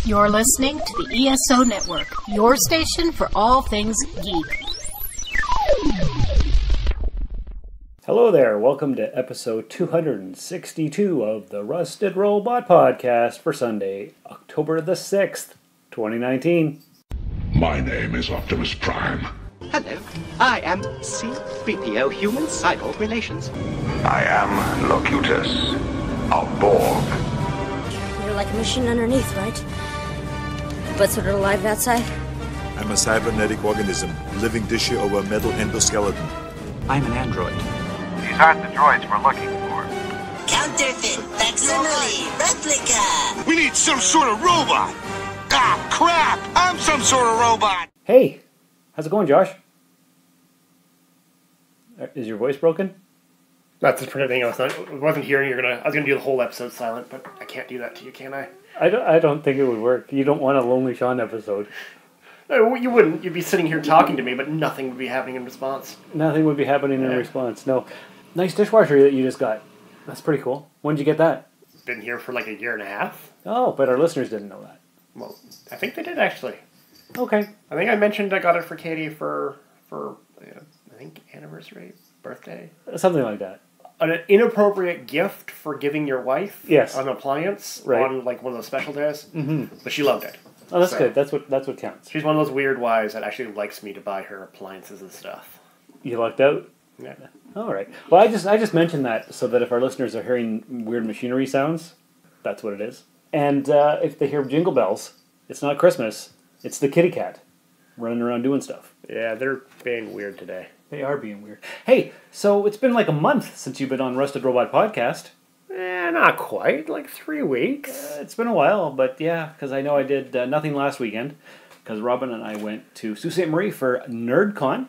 You're listening to the ESO Network, your station for all things geek. Hello there, welcome to episode 262 of the Rusted Robot Podcast for Sunday, October the 6th, 2019. My name is Optimus Prime. Hello, I am C-3PO Human Cyborg Relations. I am Locutus, a Borg. You're like a machine underneath, right? But sort of alive outside? I'm a cybernetic organism, living tissue over a metal endoskeleton. I'm an android. These aren't the droids we're looking for. Counterfeit, facsimile, replica. We need some sort of robot. Ah, crap! I'm some sort of robot. Hey, how's it going, Josh? Is your voice broken? That's the pretty thing. I wasn't hearing I was gonna do the whole episode silent, but I can't do that to you, can I? I don't think it would work. You don't want a Lonely Sean episode. No, you wouldn't. You'd be sitting here talking to me, but nothing would be happening in response. Nothing would be happening in response. No. Nice dishwasher that you just got. That's pretty cool. When did you get that? Been here for like a year and a half. Oh, but our listeners didn't know that. Well, I think they did actually. Okay. I think I mentioned I got it for Katie for I think anniversary, birthday. Something like that. An inappropriate gift for giving your wife an appliance on like one of those special days. Mm-hmm. But she loved it. Oh, that's good. That's what counts. She's one of those weird wives that actually likes me to buy her appliances and stuff. You lucked out? Yeah. All right. Well, I just mentioned that so that if our listeners are hearing weird machinery sounds, that's what it is. And if they hear jingle bells, it's not Christmas. It's the kitty cat running around doing stuff. Yeah, they're being weird today. They are being weird. Hey, so it's been like a month since you've been on Rusted Robot Podcast. Not quite. Like 3 weeks. It's been a while, but yeah, because I know I did nothing last weekend because Robin and I went to Sault Ste. Marie for NerdCon.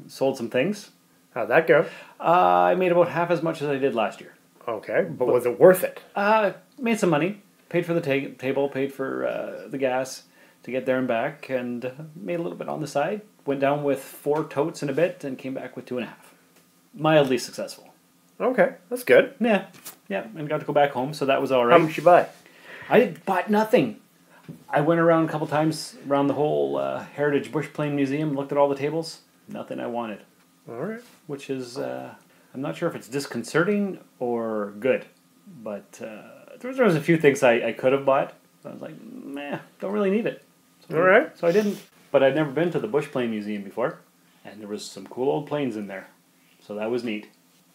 Sold some things. How'd that go? I made about half as much as I did last year. Okay, but was it worth it? Made some money. Paid for the table, paid for the gas to get there and back, and made a little bit on the side. Went down with 4 totes and a bit, and came back with 2.5. Mildly successful. Okay, that's good. Yeah, and got to go back home, so that was all right. How much you buy? I bought nothing. I went around a couple times around the whole Heritage Bushplane Museum, looked at all the tables. Nothing I wanted. All right. Which is, I'm not sure if it's disconcerting or good, but there was a few things I could have bought. I was like, meh, don't really need it. So, all right. So I didn't. But I'd never been to the Bushplane Museum before, and there was some cool old planes in there. So that was neat.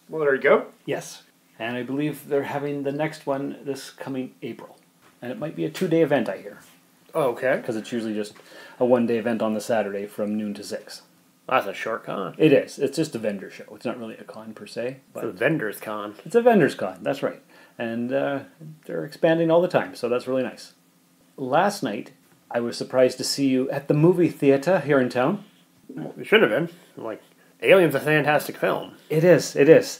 Well, there you go. Yes. And I believe they're having the next one this coming April. And it might be a 2-day event, I hear. Oh, okay. Because it's usually just a 1-day event on the Saturday from noon to 6. That's a short con. It is. It's just a vendor show. It's not really a con per se. But it's a vendor's con. It's a vendor's con, that's right. And they're expanding all the time, so that's really nice. Last night, I was surprised to see you at the movie theater here in town. Well, it should have been. Like, Alien's a fantastic film. It is.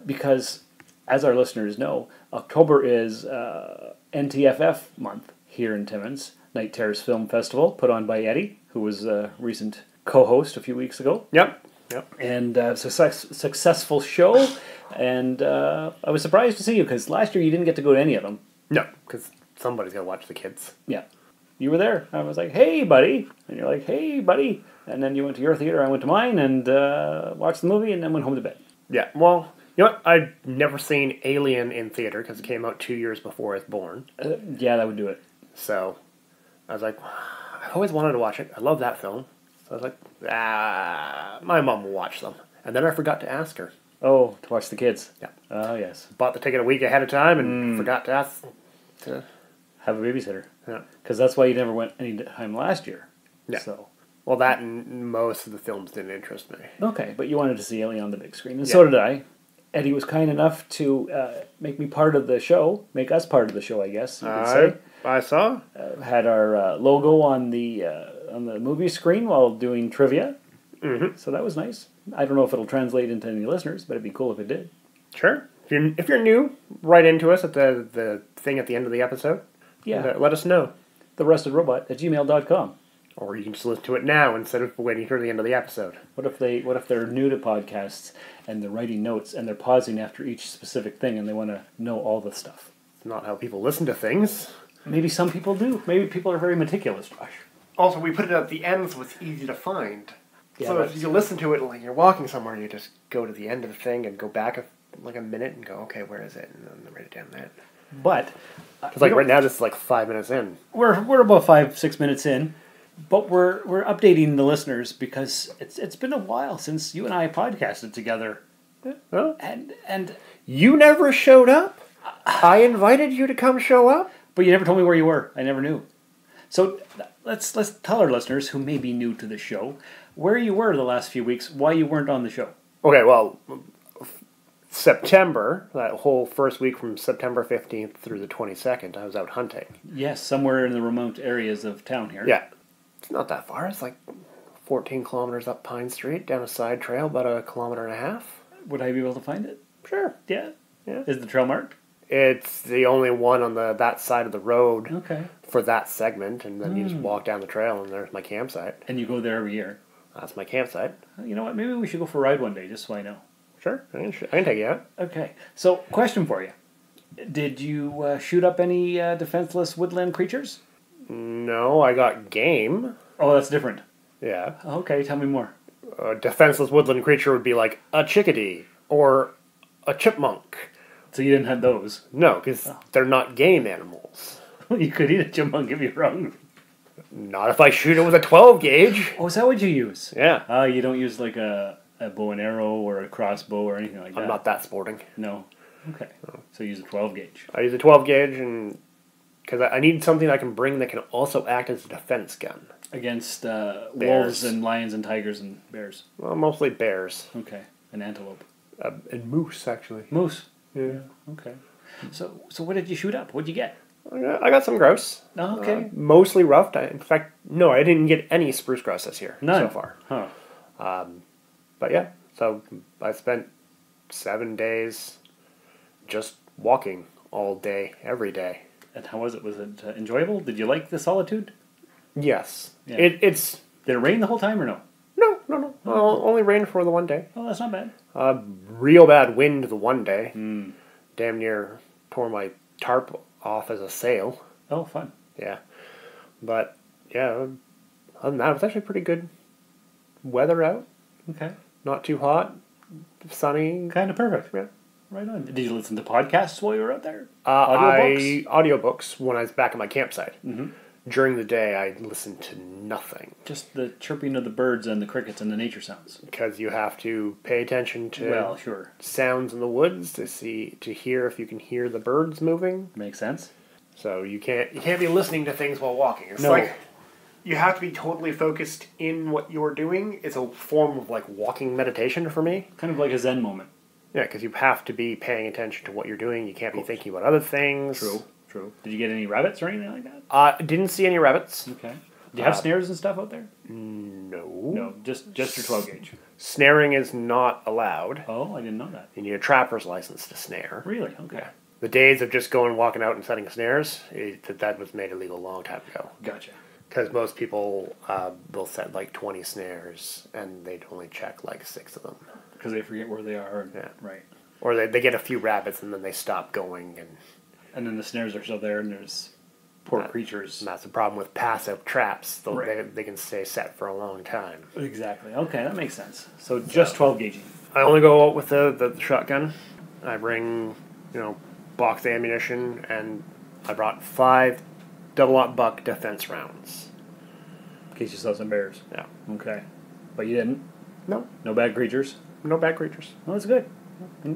Because, as our listeners know, October is NTFF month here in Timmins, Night Terrors Film Festival, put on by Eddie, who was a recent co-host a few weeks ago. Yep. And successful show, and I was surprised to see you, because last year you didn't get to go to any of them. No, because somebody's got to watch the kids. Yeah. You were there. I was like, hey, buddy. And you're like, hey, buddy. And then you went to your theater, I went to mine, and watched the movie, and then went home to bed. Yeah, well, you know what? I'd never seen Alien in theater, because it came out 2 years before I was born. Yeah, that would do it. So, I was like, I always wanted to watch it. I love that film. So I was like, my mom will watch them. And then I forgot to ask her. Oh, to watch the kids? Yeah. Oh, yes. Bought the ticket a week ahead of time and forgot to ask to have a babysitter. Yeah. Because that's why you never went any time last year. Yeah. So. Well, that and most of the films didn't interest me. Okay, but you wanted to see Alien on the big screen, and so did I. Eddie was kind enough to make me part of the show, make us part of the show, I guess you could say. I saw. Had our logo on the movie screen while doing trivia. Mm-hmm. So that was nice. I don't know if it'll translate into any listeners, but it'd be cool if it did. Sure. If you're new, write into us at the thing at the end of the episode. Yeah. And, let us know. therustedrobot@gmail.com. Or you can just listen to it now instead of waiting for the end of the episode. What if they're new to podcasts and they're writing notes and they're pausing after each specific thing and they want to know all the stuff? It's not how people listen to things. Maybe some people do. Maybe people are very meticulous, Josh. Also, we put it at the end so it's easy to find. Yeah, so if you listen to it like you're walking somewhere, you just go to the end of the thing and go back a minute and go, okay, where is it? And then write it down then. But Because like right now, this is like 5 minutes in. we're about 5-6 minutes in, but we're updating the listeners because it's been a while since you and I podcasted together. Huh? And You never showed up? I invited you to come show up? but you never told me where you were. I never knew. So let's tell our listeners who may be new to the show where you were the last few weeks, why you weren't on the show. Okay, well, September, that whole first week from September 15th through the 22nd, I was out hunting. Yes, somewhere in the remote areas of town here. Yeah. It's not that far. It's like 14 kilometers up Pine Street, down a side trail, about 1.5 kilometers. Would I be able to find it? Sure. Yeah. Yeah. Is the trail marked? It's the only one on that side of the road Okay. for that segment, and then you just walk down the trail, and there's my campsite. And you go there every year. That's my campsite. You know what? Maybe we should go for a ride one day, just so I know. Sure, I can take you out. Okay. So, question for you. Did you shoot up any defenseless woodland creatures? No, I got game. Oh, that's different. Yeah. Okay, tell me more. A defenseless woodland creature would be like a chickadee or a chipmunk. So you didn't have those? No, because they're not game animals. You could eat a chipmunk if you're wrong. Not if I shoot it with a 12 gauge. Oh, is that what you use? Yeah. You don't use like a bow and arrow or a crossbow or anything like that? I'm not that sporting. No. Okay. So you use a 12 gauge. I use a 12 gauge and because I need something I can bring that can also act as a defense gun. Against wolves and lions and tigers and bears? Well, mostly bears. Okay. And antelope. And moose, actually. Moose? Yeah. Okay. So what did you shoot up? What'd you get? I got some grouse. Oh, okay. Mostly ruffed. In fact, no, I didn't get any spruce grouse this year None so far. Huh. But yeah, so I spent 7 days just walking all day, every day. And how was it? Was it enjoyable? Did you like the solitude? Yes. Yeah. It's... Did it rain the whole time or no? No. Only rained for the one day. Oh, that's not bad. Real bad wind the one day. Mm. Damn near tore my tarp off as a sail. Oh, fun. Yeah. But, yeah, other than that, it was actually pretty good weather out. Okay. Not too hot. Sunny. Kind of perfect. Yeah. Right on. Did you listen to podcasts while you were out there? Audiobooks when I was back at my campsite. Mm-hmm. During the day, I listened to nothing. Just the chirping of the birds and the crickets and the nature sounds. Because you have to pay attention to sure. sounds in the woods to hear if you can hear the birds moving. Makes sense. So you can't be listening to things while walking. It's No. like you have to be totally focused in what you're doing. It's a form of like walking meditation for me. Kind of like a Zen moment. Yeah, because you have to be paying attention to what you're doing. You can't be thinking about other things. True. Did you get any rabbits or anything like that? Didn't see any rabbits. Okay. Do you have snares and stuff out there? No. No, just your 12 gauge. Snaring is not allowed. Oh, I didn't know that. You need a trapper's license to snare. Really? Okay. Yeah. The days of just walking out and setting snares, that was made illegal a long time ago. Gotcha. Because most people will set like 20 snares and they'd only check like 6 of them. Because they forget where they are. Yeah. Right. Or they get a few rabbits and then they stop going. And then the snares are still there and there's poor creatures. And that's the problem with passive traps. Right. They can stay set for a long time. Exactly. Okay, that makes sense. So just 12 gauging. I only go out with the shotgun. I bring, box ammunition, and I brought 5 double-aught buck defense rounds. In case you saw some bears. Yeah. Okay. But you didn't? No. No bad creatures? No bad creatures. Well, that's good.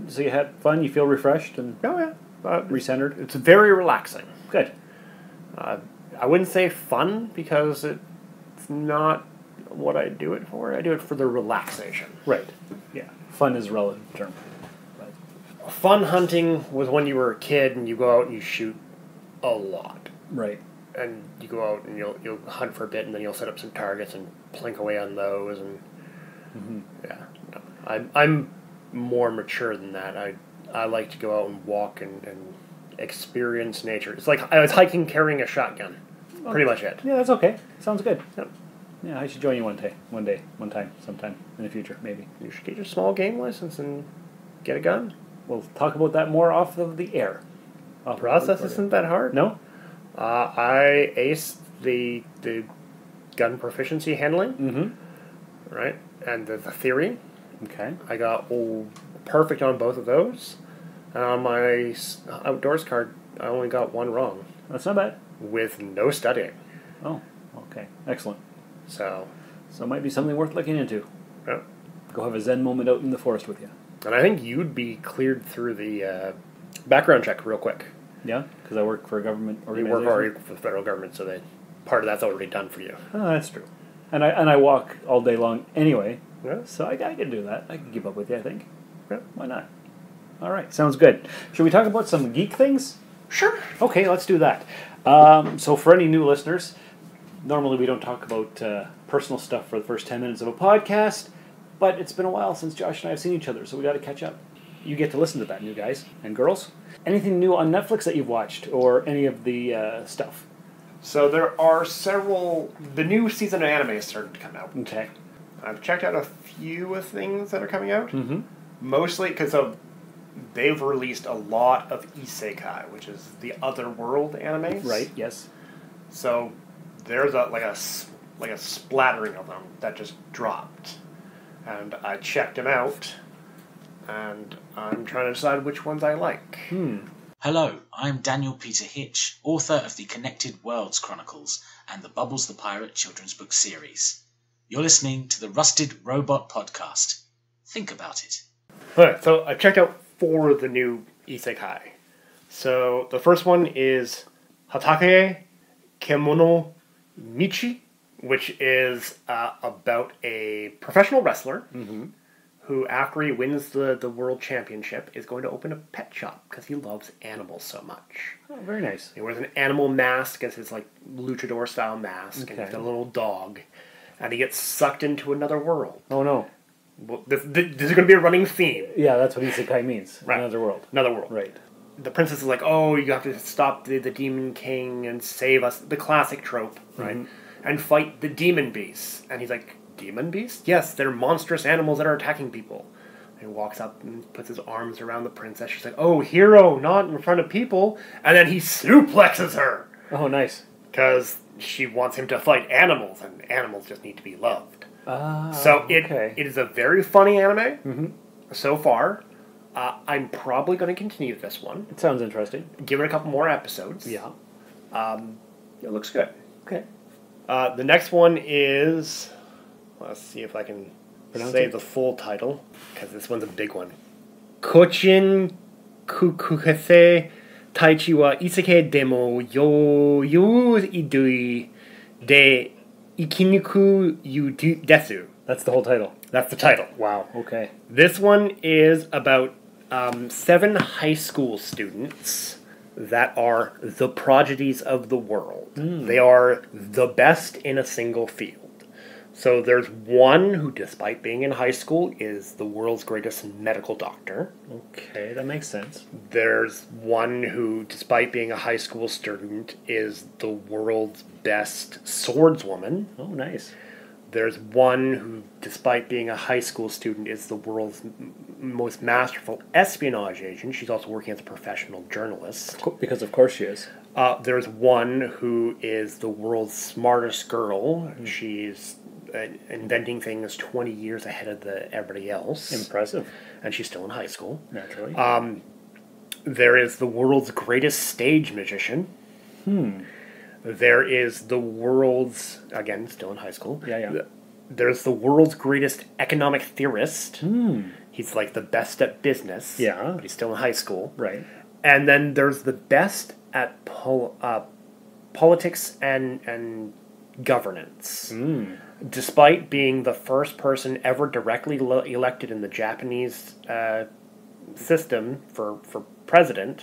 So you had fun, you feel refreshed and recentered? It's very relaxing. Good. I wouldn't say fun because it's not what I do it for. I do it for the relaxation. Right. Yeah. Fun is a relative term. But fun hunting was when you were a kid and you go out and you shoot a lot. Right. And you go out and you'll hunt for a bit and then you'll set up some targets and plink away on those and yeah. No. I'm more mature than that. I like to go out and walk and experience nature. It's like I was hiking carrying a shotgun. Okay. Pretty much it. Yeah, that's okay. Sounds good. Yep. Yeah, I should join you one time, sometime in the future, maybe. You should get your small game license and get a gun. We'll talk about that more off of the air. Process isn't that hard. No? I aced the gun proficiency handling. Mm-hmm. Right? And the theory. Okay. I got perfect on both of those. And on my outdoors card, I only got one wrong. That's not bad. With no studying. Oh, okay. Excellent. So it might be something worth looking into. Yeah. Go have a Zen moment out in the forest with you. And I think you'd be cleared through the background check real quick. Yeah? Because I work for a government You organization. work already for the federal government, so part of that's already done for you. Oh, that's true. And I walk all day long anyway. Yeah. So I can do that. I can keep up with you, I think. Yeah. Why not? All right. Sounds good. Should we talk about some geek things? Sure. Okay, let's do that. So for any new listeners, normally we don't talk about personal stuff for the first 10 minutes of a podcast, but it's been a while since Josh and I have seen each other, so we got to catch up. You get to listen to that, you guys and girls. Anything new on Netflix that you've watched, or any of the stuff? So there are several... The new season of anime is starting to come out. Okay. I've checked out a few of things that are coming out. Mm-hmm. Mostly because they've released a lot of isekai, which is the other world animes. Right, yes. So there's a splattering of them that just dropped. And I checked them out, and I'm trying to decide which ones I like. Hello, I'm Daniel Peter Hitch, author of the Connected Worlds Chronicles and the Bubbles the Pirate children's book series. You're listening to the Rusted Robot Podcast. Think about it. Alright, so I checked out 4 of the new isekai. So the first one is Hatake Kemono Michi, which is about a professional wrestler who, after he wins the world championship, is going to open a pet shop because he loves animals so much. Oh, very nice. He wears an animal mask as his luchador-style mask, Okay. and he's got a little dog, and he gets sucked into another world. Oh, no. Well, this is going to be a running theme. Yeah, that's what isekai means. Right. Another world. Another world. Right. The princess is like, oh, you have to stop the Demon King and save us. The classic trope, right? And fight the demon beasts. And he's like, demon beasts? Yes, they're monstrous animals that are attacking people. And he walks up and puts his arms around the princess. She's like, oh, hero, not in front of people. And then he suplexes her. Oh, nice. Because she wants him to fight animals, and animals just need to be loved. So it is a very funny anime so far. I'm probably going to continue this one. It sounds interesting. Give it a couple more episodes. Yeah. It looks good. Okay. The next one is... Let's see if I can say the full title, because this one's a big one. Kochin Kukukase Taichi wa Isekai demo Idui de Ikiniku yu desu. That's the whole title. That's the title. Wow, okay. This one is about 7 high school students that are the prodigies of the world. They are the best in a single field. So there's one who, despite being in high school, is the world's greatest medical doctor. Okay, that makes sense. There's one who, despite being a high school student, is the world's best swordswoman. Oh, nice. There's one who, despite being a high school student, is the world's most masterful espionage agent. She's also working as a professional journalist. Because of course she is. There's one who is the world's smartest girl. She's inventing things 20 years ahead of everybody else. Impressive. And she's still in high school. Naturally. There is the world's greatest stage magician. There is the world's... Again, still in high school. Yeah. There's the world's greatest economic theorist. He's like the best at business. Yeah. But he's still in high school. Right. And then there's the best at politics and governance. Despite being the first person ever directly elected in the Japanese system for president,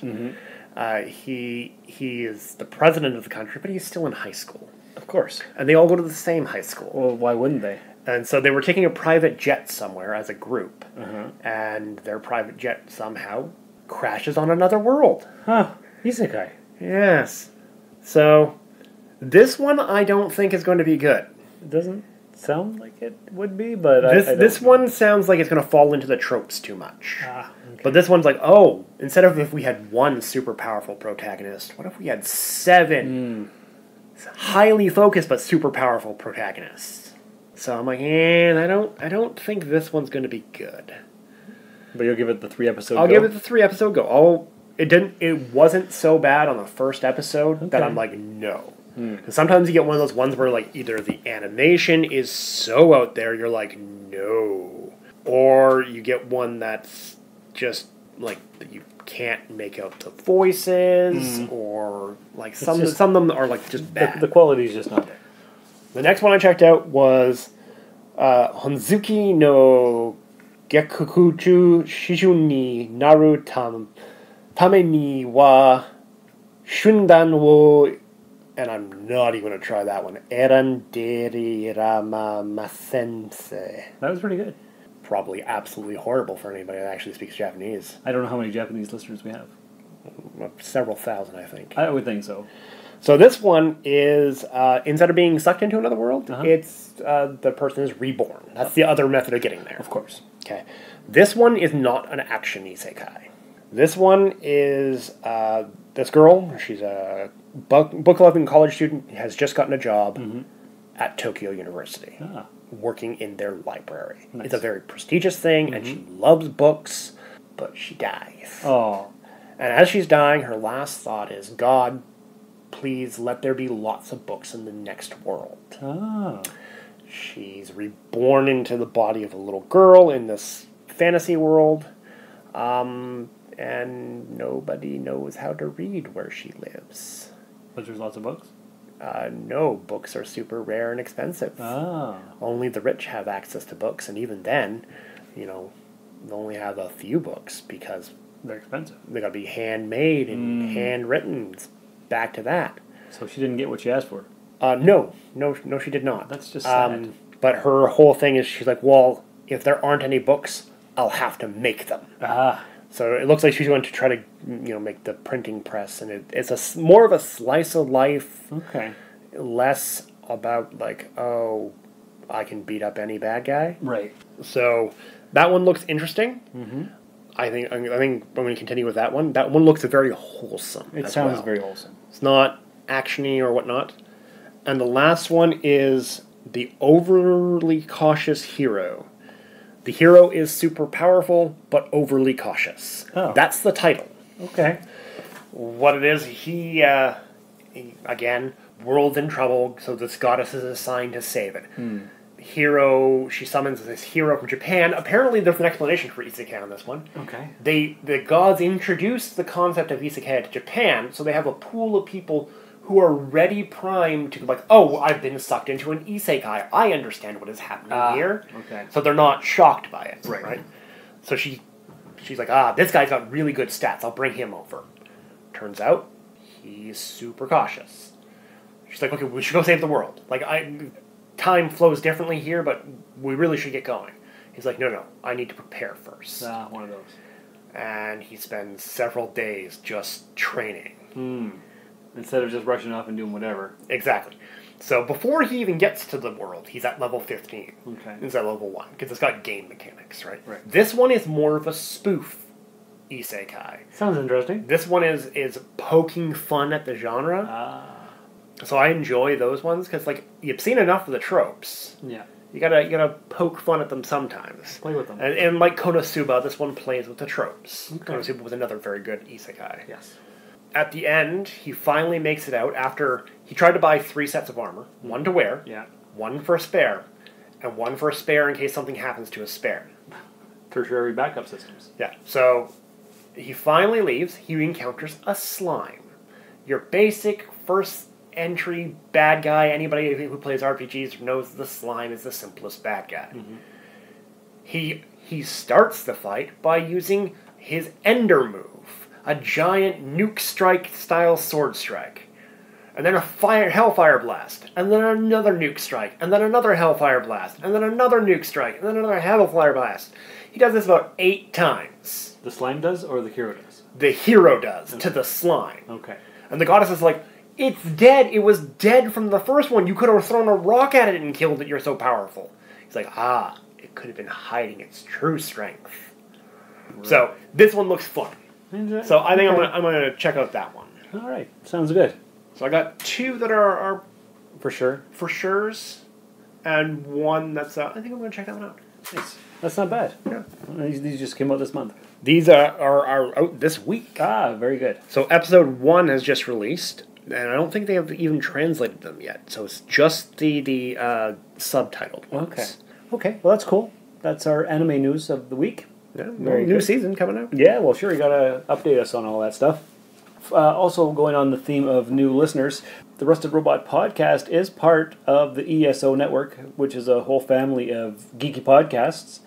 he is the president of the country, but he's still in high school. Of course. And they all go to the same high school. Well, why wouldn't they? And so they were taking a private jet somewhere as a group, and their private jet somehow crashes on another world. Huh. Isekai. Yes. So, this one I don't think is going to be good. It doesn't sound like it would be, but this one sounds like it's going to fall into the tropes too much. Okay. But this one's like, oh, instead of if we had one super powerful protagonist, what if we had 7 highly focused but super powerful protagonists? So I'm like, I don't think this one's going to be good. But you'll give it the 3-episode I'll give it the 3-episode go. It wasn't so bad on the first episode that I'm like, no. Sometimes you get one of those ones where like either the animation is so out there, you're like, no. Or you get one that's just like you can't make out the voices, or like some of them are like just bad. The quality is just not there. The next one I checked out was Honzuki no Gekukuchu Shiju ni Naru Tame ni wa Shundan wo, and I'm not even going to try that one. Eranderi Rama Masense. That was pretty good. Probably absolutely horrible for anybody that actually speaks Japanese. I don't know how many Japanese listeners we have. Several thousand, I think. I would think so. So this one is, instead of being sucked into another world, it's the person is reborn. That's the other method of getting there. Of course. Okay. This one is not an action isekai. This one is this girl. She's a book-loving college student, has just gotten a job at Tokyo University, working in their library. Nice. It's a very prestigious thing, and she loves books, but she dies. Oh. And as she's dying, her last thought is, God, please let there be lots of books in the next world. Oh. She's reborn into the body of a little girl in this fantasy world, and nobody knows how to read where she lives. But there's lots of books? No, books are super rare and expensive. Oh. Only the rich have access to books, and even then, they only have a few books because they're expensive. They got to be handmade and handwritten. It's back to that. So she didn't get what she asked for? No, she did not. That's just sad. But her whole thing is she's like, well, if there aren't any books, I'll have to make them. So it looks like she's going to try to, make the printing press, and it's more of a slice of life. Okay. Less about like, oh, I can beat up any bad guy. Right. So that one looks interesting. Mm-hmm. I think I'm going to continue with that one. That one looks very wholesome. It sounds very wholesome. It's not actiony or whatnot. And the last one is the overly cautious hero. The hero is super powerful, but overly cautious. Oh. That's the title. Okay. What it is, he again, world's in trouble, so this goddess is assigned to save it. Hero, she summons this hero from Japan. Apparently there's an explanation for isekai on this one. Okay. The gods introduced the concept of isekai to Japan, so they have a pool of people who are ready primed to like, oh, I've been sucked into an isekai. I understand what is happening here. Okay. So they're not shocked by it. Right. So she's like, this guy's got really good stats. I'll bring him over. Turns out, he's super cautious. She's like, okay, we should go save the world. Like, time flows differently here, but we really should get going. He's like, no, I need to prepare first. One of those. And he spends several days just training. Instead of just rushing off and doing whatever. Exactly. So before he even gets to the world, he's at level 15. Okay. He's at level 1, because it's got game mechanics, right? Right. This one is more of a spoof isekai. Sounds interesting. This one is poking fun at the genre. So I enjoy those ones, because like you've seen enough of the tropes. Yeah. You gotta poke fun at them sometimes. Play with them. And like Konosuba, this one plays with the tropes. Okay. Konosuba was another very good isekai. Yes. At the end, he finally makes it out after he tried to buy 3 sets of armor. One to wear, one for a spare, and one for a spare in case something happens to a spare. Tertiary backup systems. Yeah. So he finally leaves. He encounters a slime. Your basic first entry bad guy. Anybody who plays RPGs knows the slime is the simplest bad guy. Mm-hmm. He starts the fight by using his Ender move. A giant nuke strike style sword strike. And then a hellfire blast. And then another nuke strike. And then another hellfire blast. And then another nuke strike. And then another hellfire blast. He does this about 8 times. The slime does, or the hero does? The hero does, to the slime. Okay. And the goddess is like, It's dead. It was dead from the first one. You could have thrown a rock at it and killed it. You're so powerful. He's like, it could have been hiding its true strength. Right. So this one looks fun. So I think I'm gonna check out that one. All right, sounds good. So I got 2 that are for sure's, and one that's I think I'm gonna check that one out. Nice. That's not bad. Yeah. These just came out this month. These are out this week. Very good. So episode 1 has just released, and I don't think they have even translated them yet. So it's just the subtitled ones. Okay. Well, that's cool. That's our anime news of the week. Yeah. New season coming out. Yeah. Well, sure. You gotta update us on all that stuff. Also, going on the theme of new listeners, the Rusted Robot podcast is part of the ESO network, which is a whole family of geeky podcasts.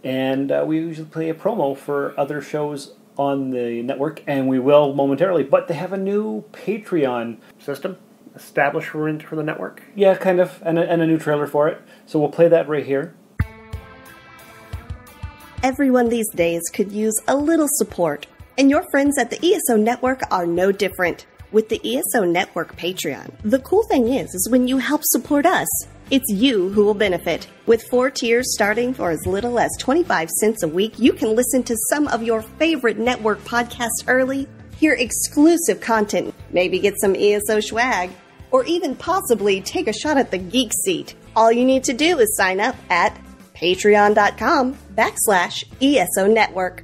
And we usually play a promo for other shows on the network, and we will momentarily. But they have a new Patreon system established for the network. Yeah, kind of, and a new trailer for it. So we'll play that right here. Everyone these days could use a little support, and your friends at the ESO Network are no different. With the ESO Network Patreon, the cool thing is when you help support us, it's you who will benefit. With 4 tiers starting for as little as 25 cents a week, you can listen to some of your favorite network podcasts early, hear exclusive content, maybe get some ESO swag, or even possibly take a shot at the geek seat. All you need to do is sign up at patreon.com/ESO Network.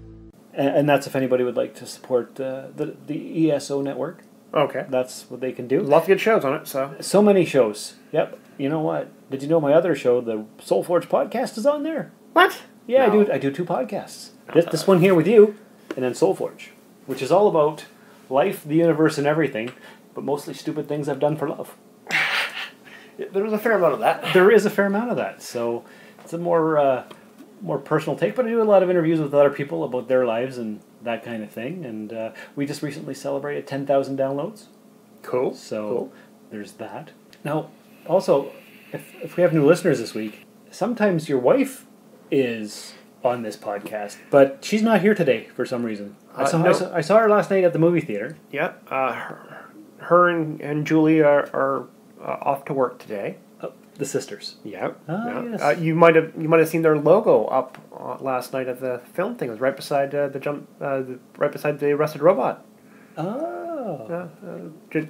And that's if anybody would like to support the ESO Network. Okay. That's what they can do. Lots of good shows on it. So many shows. Yep. You know what? Did you know my other show, the Soul Forge podcast, is on there? What? Yeah, no. I do 2 podcasts. This one here with you, and then Soul Forge, which is all about life, the universe, and everything, but mostly stupid things I've done for love. There was a fair amount of that. There is a fair amount of that. So it's a more personal take, but I do a lot of interviews with other people about their lives and that kind of thing. And we just recently celebrated 10,000 downloads. Cool. So there's that. Now, also, if we have new listeners this week, sometimes your wife is on this podcast, but she's not here today for some reason. I saw her last night at the movie theater. Yeah. Her and Julie are off to work today. The sisters. Yeah. Yes. You might have seen their logo up last night at the film thing. It was right beside right beside the Rusted Robot. Oh.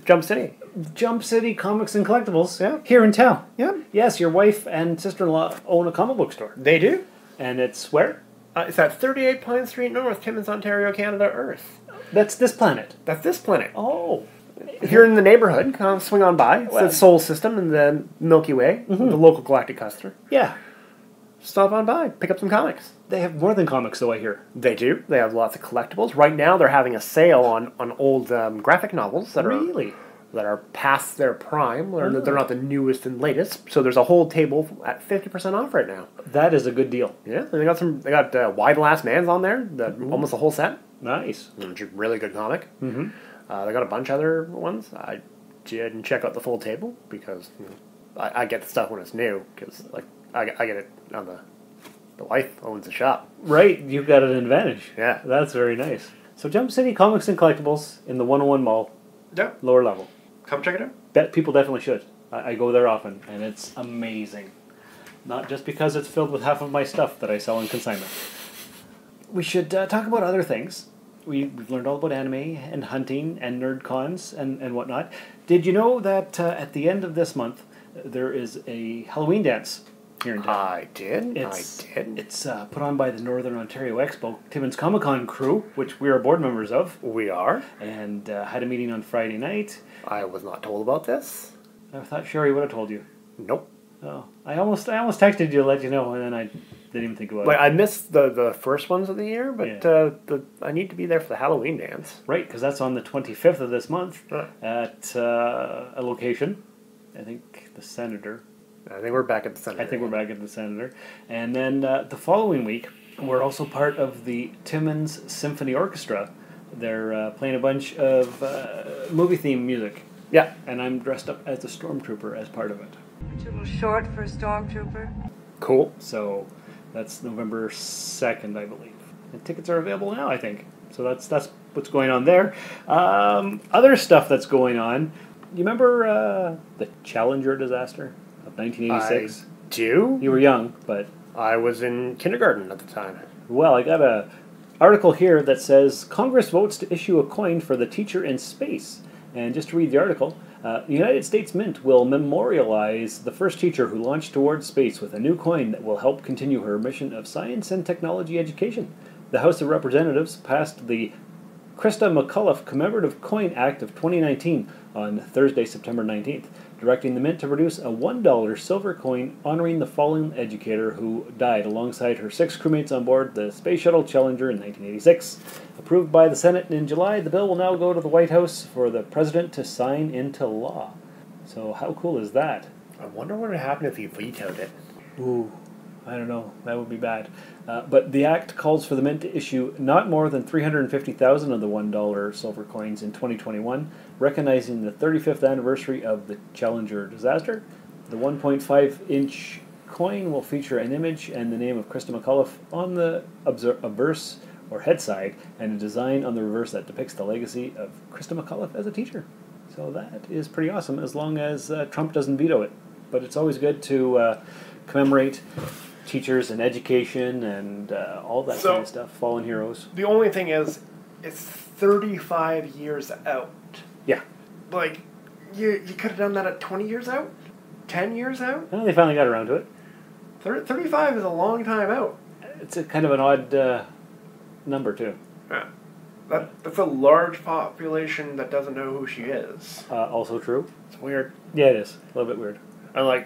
Jump City. Jump City Comics and Collectibles. Yeah. Here in town. Yeah. Yes, your wife and sister-in-law own a comic book store. They do. And it's where? It's at 38 Pine Street North, Timmins, Ontario, Canada, Earth. That's this planet. That's this planet. Oh. If you're in the neighborhood, kind of swing on by. It's the Soul System and the Milky Way, the local galactic customer. Yeah. Stop on by, pick up some comics. They have more than comics, though, I hear. They do. They have lots of collectibles. Right now, they're having a sale on old graphic novels that are past their prime. They're not the newest and latest. So there's a whole table at 50% off right now. That is a good deal. Yeah, and they got Why the Last Man's on there. Almost the whole set. Nice. Really good comic. Mm-hmm. They got a bunch of other ones. I didn't check out the full table because I get the stuff when it's new because I get it on the wife owns the shop. Right, you've got an advantage. Yeah, that's very nice. So Jump City Comics and Collectibles in the 101 Mall. Yeah, lower level. Come check it out. People definitely should. I go there often, and it's amazing. Not just because it's filled with half of my stuff that I sell in consignment. We should talk about other things. We've learned all about anime and hunting and nerd cons and whatnot. Did you know that at the end of this month, there is a Halloween dance here in town? I did. It's put on by the Northern Ontario Expo Timmins Comic Con crew, which we are board members of. We are. And had a meeting on Friday night. I was not told about this. I thought Sherry would have told you. Nope. Oh, I almost texted you to let you know, and then I didn't even think about it. I missed the first ones of the year, but I need to be there for the Halloween dance. Right, because that's on the 25th of this month at a location. I think the Senator. I think we're back at the Senator. And then the following week, we're also part of the Timmins Symphony Orchestra. They're playing a bunch of movie-themed music. Yeah. And I'm dressed up as a stormtrooper as part of it. Too little short for a stormtrooper. Cool. So that's November 2nd, I believe. And tickets are available now, I think. So that's what's going on there. Other stuff that's going on. You remember the Challenger disaster of 1986? I do. You were young, but... I was in kindergarten at the time. Well, I got a article here that says, Congress votes to issue a coin for the teacher in space. And just to read the article, the United States Mint will memorialize the first teacher who launched towards space with a new coin that will help continue her mission of science and technology education. The House of Representatives passed the Christa McAuliffe Commemorative Coin Act of 2019 on Thursday, September 19th, directing the Mint to produce a $1 silver coin honoring the fallen educator who died alongside her 6 crewmates on board the Space Shuttle Challenger in 1986. Approved by the Senate in July, the bill will now go to the White House for the President to sign into law. So how cool is that? I wonder what would happen if he vetoed it. Ooh, I don't know. That would be bad. But the act calls for the Mint to issue not more than 350,000 of the $1 silver coins in 2021, recognizing the 35th anniversary of the Challenger disaster. The 1.5-inch coin will feature an image and the name of Christa McAuliffe on the obverse or head side, and a design on the reverse that depicts the legacy of Christa McAuliffe as a teacher. So that is pretty awesome, as long as Trump doesn't veto it. But it's always good to commemorate teachers and education and all that kind of stuff, fallen heroes. The only thing is, it's 35 years out. Yeah. Like, you could have done that at 20 years out? 10 years out? Well, they finally got around to it. 35 is a long time out. It's a kind of an odd number, too. Yeah. That's a large population that doesn't know who she is. Also true. It's weird. Yeah, it is. A little bit weird. I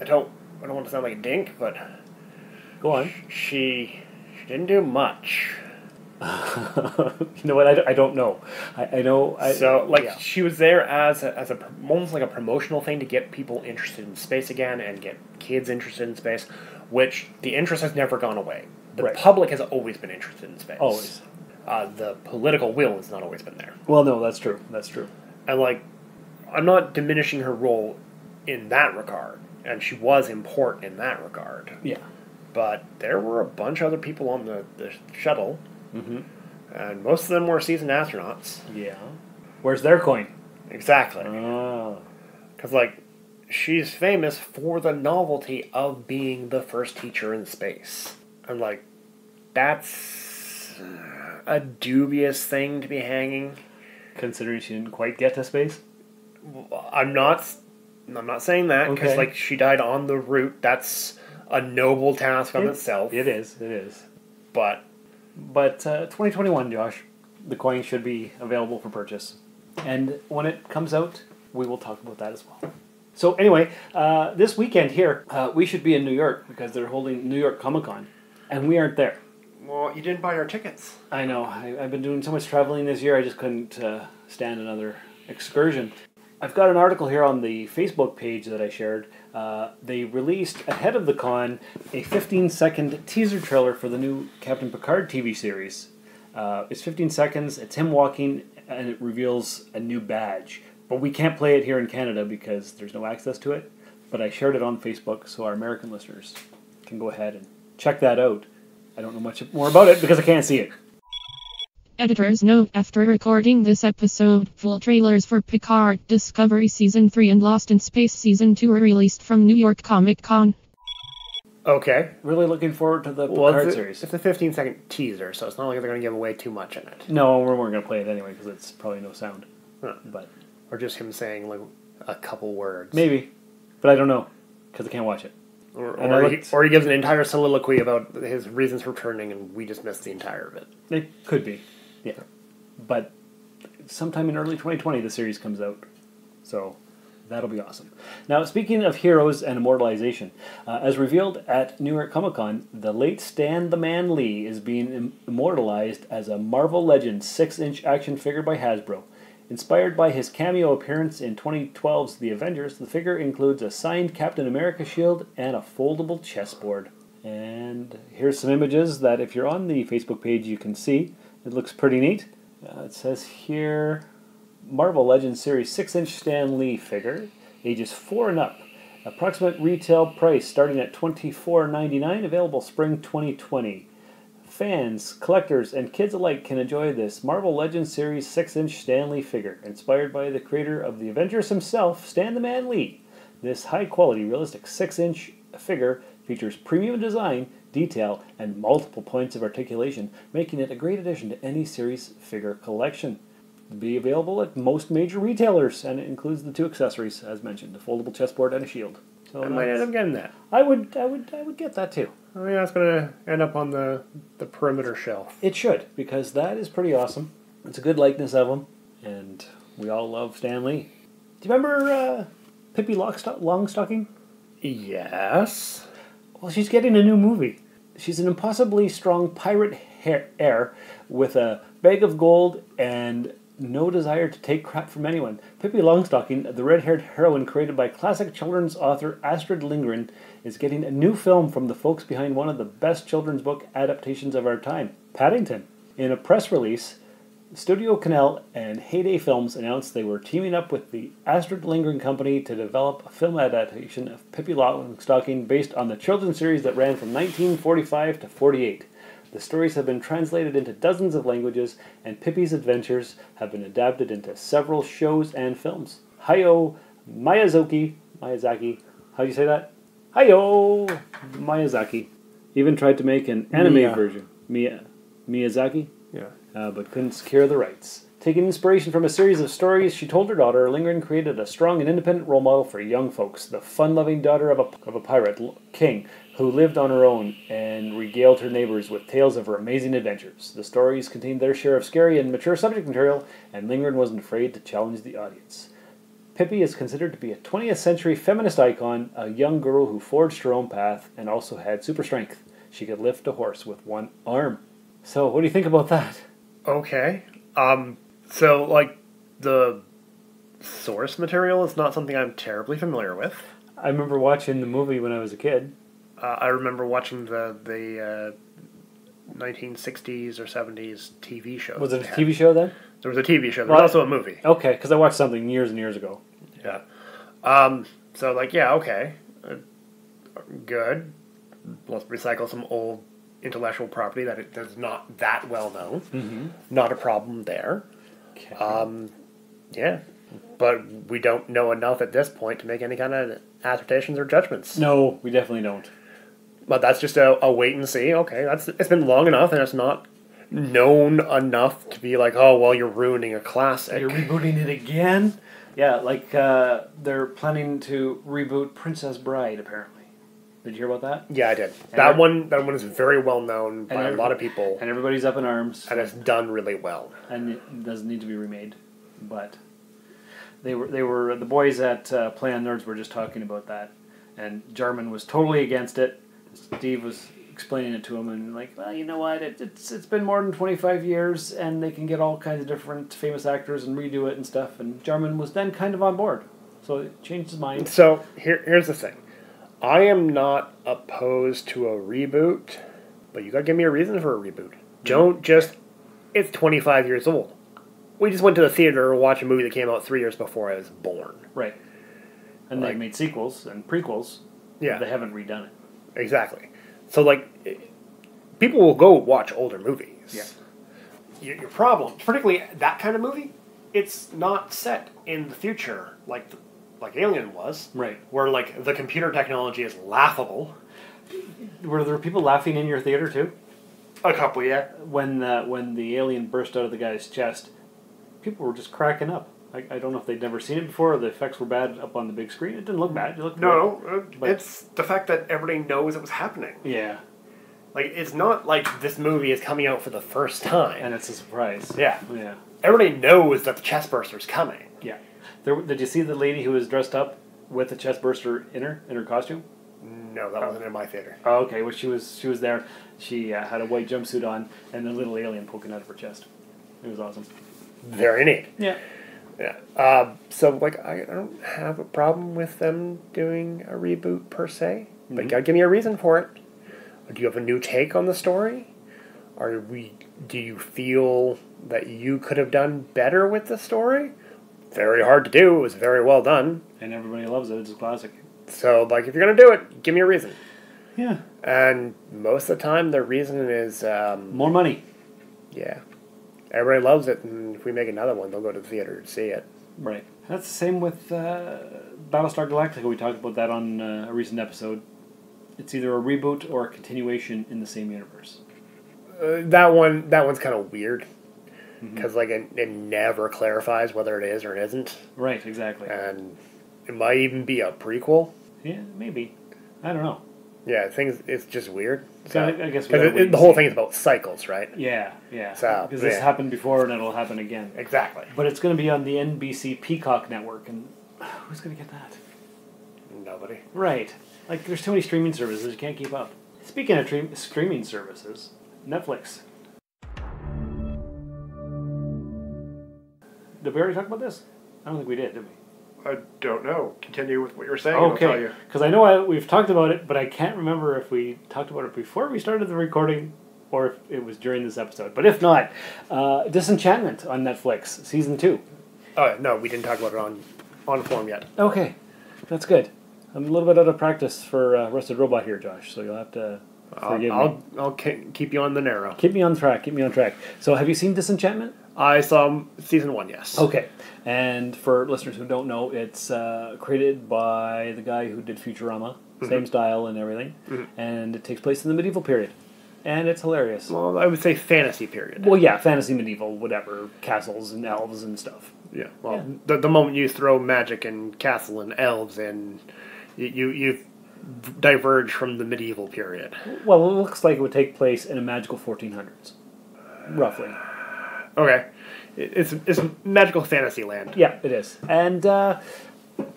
don't want to sound like a dink, but... Go on. She didn't do much. You know what? I don't know. I know. She was there as almost like a promotional thing to get people interested in space again and get kids interested in space, which the interest has never gone away. The public has always been interested in space. Always. The political will has not always been there. Well, no, that's true. That's true. And I'm not diminishing her role in that regard, and she was important in that regard. Yeah. But there were a bunch of other people on the shuttle, and most of them were seasoned astronauts. Yeah. Where's their coin? Exactly. Oh. Because, she's famous for the novelty of being the first teacher in space. And, that's a dubious thing to be hanging. Considering she didn't quite get to space? I'm not saying that, because, Okay. she died on the route. That's a noble task on itself. It is. But 2021, Josh, the coin should be available for purchase. And when it comes out, we will talk about that as well. So anyway, this weekend here, we should be in New York because they're holding New York Comic Con. And we aren't there. Well, you didn't buy our tickets. I know. I've been doing so much traveling this year, I just couldn't stand another excursion. I've got an article here on the Facebook page that I shared. They released, ahead of the con, a 15-second teaser trailer for the new Captain Picard TV series. It's 15 seconds, it's him walking, and it reveals a new badge. But we can't play it here in Canada because there's no access to it. But I shared it on Facebook, so our American listeners can go ahead and check that out. I don't know much more about it because I can't see it. Editor's note: after recording this episode, full trailers for Picard, Discovery Season 3 and Lost in Space Season 2 were released from New York Comic Con. Okay. Really looking forward to the Picard series. It's a 15-second teaser, so it's not like they're going to give away too much in it. No, we weren't going to play it anyway because it's probably no sound. But or just him saying a couple words. Maybe. But I don't know because I can't watch it. Or he gives an entire soliloquy about his reasons for returning, and we just missed the entire of it. It could be, yeah. But sometime in early 2020, the series comes out. So that'll be awesome. Now, speaking of heroes and immortalization, as revealed at New York Comic Con, the late Stan the Man Lee is being immortalized as a Marvel Legends 6-inch action figure by Hasbro. Inspired by his cameo appearance in 2012's The Avengers, the figure includes a signed Captain America shield and a foldable chessboard. And here's some images that if you're on the Facebook page you can see. It looks pretty neat. It says here, Marvel Legends Series 6-inch Stan Lee figure, ages 4 and up. Approximate retail price starting at $24.99, available spring 2020. fans, collectors, and kids alike can enjoy this Marvel Legends Series 6-inch Stan Lee figure, inspired by the creator of the Avengers himself, Stan the Man Lee. This high-quality, realistic 6-inch figure features premium design, detail, and multiple points of articulation, making it a great addition to any series figure collection. It'll be available at most major retailers, and it includes the 2 accessories, as mentioned, a foldable chessboard and a shield. So I might end up getting that. I would get that too. I mean, that's going to end up on the perimeter shelf. It should, because that is pretty awesome. It's a good likeness of him, and we all love Stan Lee. Do you remember Pippi Longstocking? Yes. Well, she's getting a new movie. She's an impossibly strong pirate heir with a bag of gold and no desire to take crap from anyone. Pippi Longstocking, the red-haired heroine created by classic children's author Astrid Lindgren, is getting a new film from the folks behind one of the best children's book adaptations of our time, Paddington. In a press release, Studio Canal and Heyday Films announced they were teaming up with the Astrid Lindgren Company to develop a film adaptation of Pippi Longstocking based on the children's series that ran from 1945 to 48. The stories have been translated into dozens of languages, and Pippi's adventures have been adapted into several shows and films. Hayao Miyazaki, how do you say that? Hayao Miyazaki even tried to make an anime version. Miyazaki? Yeah. But couldn't secure the rights. Taking inspiration from a series of stories she told her daughter, Lindgren created a strong and independent role model for young folks, the fun-loving daughter of a pirate king who lived on her own and regaled her neighbors with tales of her amazing adventures. The stories contained their share of scary and mature subject material, and Lindgren wasn't afraid to challenge the audience. Pippi is considered to be a 20th century feminist icon, a young girl who forged her own path and also had super strength. She could lift a horse with one arm. So, what do you think about that? Okay. So, like, the source material is not something I'm terribly familiar with. I remember watching the movie when I was a kid. I remember watching the 1960s or 70s TV show. Was it a TV show then? There was a TV show. There was also a movie. Okay, because I watched something years and years ago. Yeah. So, like, yeah, okay. Good. Let's recycle some old intellectual property that is not that well known. Mm-hmm. Not a problem there. Okay. Yeah. But we don't know enough at this point to make any kind of assertions or judgments. No, we definitely don't. But that's just a wait and see. Okay, it's been long enough and it's not known enough to be like, oh, well, you're ruining a classic. You're rebooting it again? Yeah, like they're planning to reboot Princess Bride, apparently. Did you hear about that? Yeah, I did. That one is very well known by a lot of people. And everybody's up in arms. And it's done really well. And it doesn't need to be remade. But they were the boys at Play on Nerds were just talking about that. And Jarman was totally against it. Steve was explaining it to him and like, well, you know what? It's been more than 25 years and they can get all kinds of different famous actors and redo it and stuff. And Jarman was then kind of on board. So it changed his mind. So here's the thing. I am not opposed to a reboot, but you gotta give me a reason for a reboot. Don't just, it's 25 years old. We just went to the theater and watched a movie that came out 3 years before I was born. Right. And they made sequels and prequels. Yeah. They haven't redone it. Exactly. So, like, people will go watch older movies. Yeah. Your problem, particularly that kind of movie, it's not set in the future like Alien was. Right. Where, like, the computer technology is laughable. Were there people laughing in your theater, too? A couple, yeah. When the alien burst out of the guy's chest, people were just cracking up. I don't know if they'd never seen it before or the effects were bad up on the big screen. It didn't look bad. It looked good. It's the fact that everybody knows it was happening. Yeah. Like, it's not like this movie is coming out for the first time. And it's a surprise. Yeah. Yeah. Everybody knows that the chestburster's coming. Yeah. Did you see the lady who was dressed up with the chestburster in her costume? No, that wasn't in my theater. Oh, okay. Well, she was there. She had a white jumpsuit on and a little alien poking out of her chest. It was awesome. Very neat. Yeah. Yeah. So, like, I don't have a problem with them doing a reboot per se, but you gotta give me a reason for it. Do you have a new take on the story? Do you feel that you could have done better with the story? Very hard to do. It was very well done. And everybody loves it. It's a classic. So, like, if you're gonna do it, give me a reason. Yeah. And most of the time, their reason is... more money. Yeah. Everybody loves it, and if we make another one, they'll go to the theater to see it. Right. That's the same with Battlestar Galactica. We talked about that on a recent episode. It's either a reboot or a continuation in the same universe. That one's kind of weird. Because it never clarifies whether it is or it isn't. Right, exactly. And it might even be a prequel. Yeah, maybe. I don't know. Yeah, it's just weird. So, I guess because the whole thing is about cycles, right? Yeah. So because this happened before and it'll happen again. Exactly. But it's going to be on the NBC Peacock network, and who's going to get that? Nobody. Right. There's too many streaming services, you can't keep up. Speaking of streaming services, Netflix. Did we already talk about this? I don't think we did we? I don't know. Continue with what you're saying. Okay, because I know we've talked about it, but I can't remember if we talked about it before we started the recording or if it was during this episode. But if not, Disenchantment on Netflix, Season 2. Oh, no, we didn't talk about it on form yet. Okay, that's good. I'm a little bit out of practice for Rusted Robot here, Josh, so you'll have to forgive me. I'll keep you on the narrow. Keep me on track. So have you seen Disenchantment? I saw Season 1, yes. Okay. And for listeners who don't know, it's created by the guy who did Futurama. Same style and everything. And it takes place in the medieval period. And it's hilarious. Well, I would say fantasy period. Well, yeah, fantasy, medieval, whatever. Castles and elves and stuff. Yeah. Well, the moment you throw magic and castle and elves in, you've diverged from the medieval period. Well, it looks like it would take place in a magical 1400s. Roughly. Okay. It's magical fantasy land. Yeah, it is. And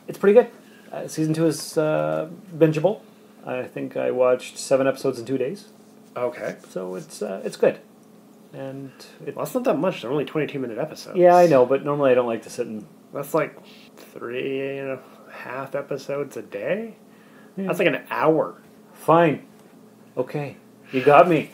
it's pretty good. Season 2 is bingeable. I think I watched 7 episodes in 2 days. Okay. So it's good. And that's not that much. They're only 22-minute episodes. Yeah, I know, but normally I don't like to sit and... That's 3.5 episodes a day? Yeah. That's an hour. Fine. Okay. You got me.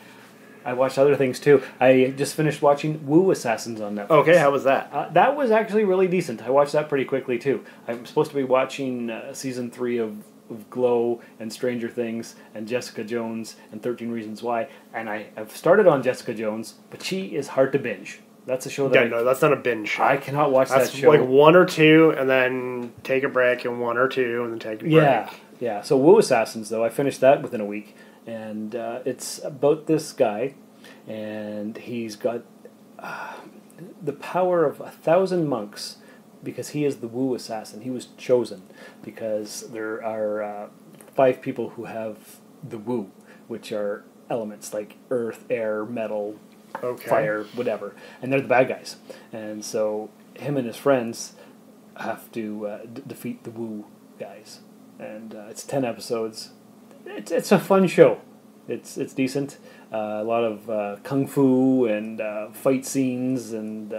I watched other things too. I just finished watching Wu Assassins on Netflix. Okay, how was that? That was actually really decent. I watched that pretty quickly too. I'm supposed to be watching season 3 of Glow and Stranger Things and Jessica Jones and 13 Reasons Why. And I've started on Jessica Jones, but she is hard to binge. That's a show that no, that's not a binge show. I cannot watch that show. That's 1 or 2 and then take a break, and 1 or 2 and then take a break. Yeah. So Wu Assassins, though, I finished that within a week. And it's about this guy, and he's got the power of 1,000 monks because he is the Wu assassin. He was chosen because there are 5 people who have the Wu, which are elements like earth, air, metal, fire, whatever. And they're the bad guys. And so him and his friends have to defeat the Wu guys. And it's 10 episodes. It's a fun show. It's decent. A lot of kung fu and fight scenes and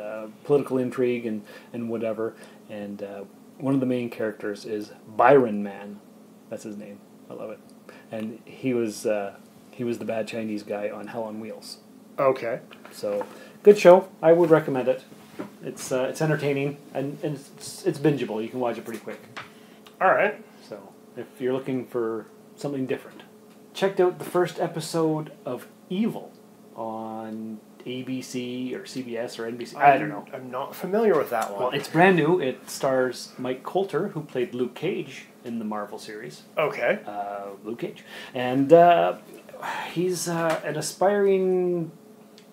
political intrigue and whatever. And one of the main characters is Byron Man. That's his name. I love it. And he was the bad Chinese guy on Hell on Wheels. Okay. So good show. I would recommend it. It's entertaining and it's bingeable. You can watch it pretty quick. All right. So if you're looking for something different. Checked out the first episode of Evil on ABC or CBS or NBC. I don't know. I'm not familiar with that one. Well, it's brand new. It stars Mike Coulter, who played Luke Cage in the Marvel series. Okay. Luke Cage. And he's an aspiring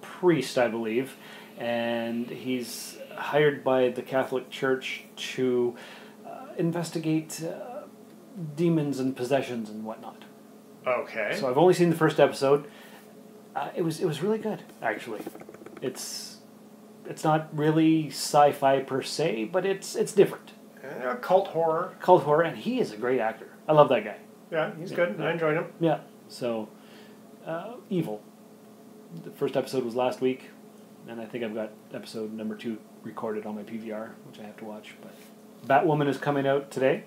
priest, I believe. And he's hired by the Catholic Church to investigate demons and possessions and whatnot. Okay. So I've only seen the first episode. It was really good, actually. It's not really sci-fi per se, but it's different. Cult horror. Cult horror, and he is a great actor. I love that guy. Yeah, he's good. I enjoyed him. Yeah. So, Evil. The first episode was last week, and I think I've got episode number 2 recorded on my PVR, which I have to watch. But Batwoman is coming out today.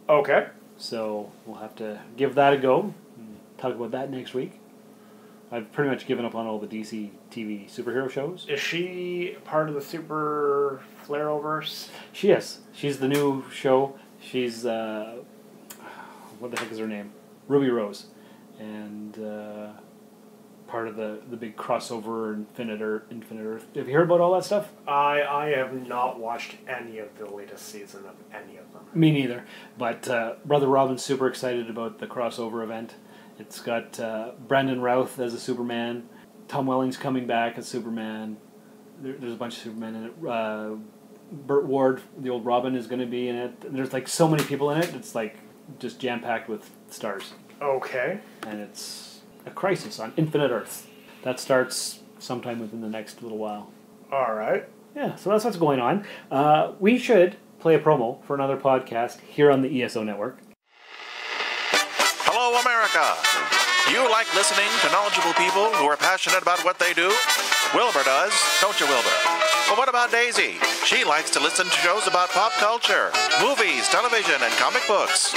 Okay. So we'll have to give that a go and talk about that next week. I've pretty much given up on all the DC TV superhero shows. Is she part of the Super Flareoverse? She is. She's the new show. She's, what the heck is her name? Ruby Rose. and part of the big crossover Infinite Earth. Have you heard about all that stuff? I have not watched any of the latest season of any of them. Me neither. But Brother Robin's super excited about the crossover event. It's got Brandon Routh as a Superman. Tom Welling's coming back as Superman. There's a bunch of Supermen in it. Burt Ward, the old Robin, is going to be in it. There's like so many people in it. It's like just jam-packed with stars. Okay. And it's a crisis on Infinite Earth. That starts sometime within the next little while. All right. Yeah, so that's what's going on. We should play a promo for another podcast here on the ESO Network. Hello, America. You like listening to knowledgeable people who are passionate about what they do? Wilbur does, don't you, Wilbur? But what about Daisy? She likes to listen to shows about pop culture, movies, television, and comic books.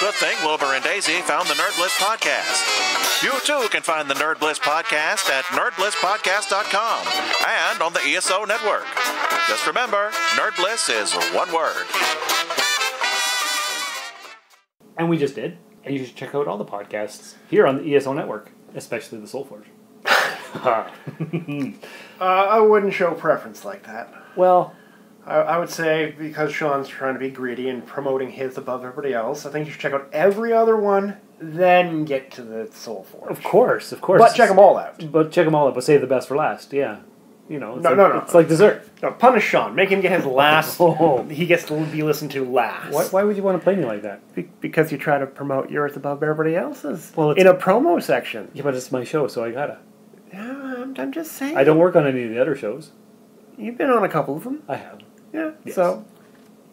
Good thing Wilbur and Daisy found the Nerd Bliss Podcast. You, too, can find the Nerd Bliss Podcast at nerdblisspodcast.com and on the ESO Network. Just remember, Nerd Bliss is one word. And we just did. And you should check out all the podcasts here on the ESO Network, especially the Soulforge. I wouldn't show preference like that. Well, I would say because Sean's trying to be greedy and promoting his above everybody else, I think you should check out every other one, then get to the Soulforge. Of course. But check them all out. But save the best for last, yeah. You know, no. It's like dessert. No, punish Sean. Make him get his last. He gets to be listened to last. Why would you want to play me like that? Because you try to promote yours above everybody else's. Well, in a promo section. Yeah, but it's my show, so I gotta. Yeah, I'm just saying. I don't work on any of the other shows. You've been on a couple of them. I have. Yeah, yes. So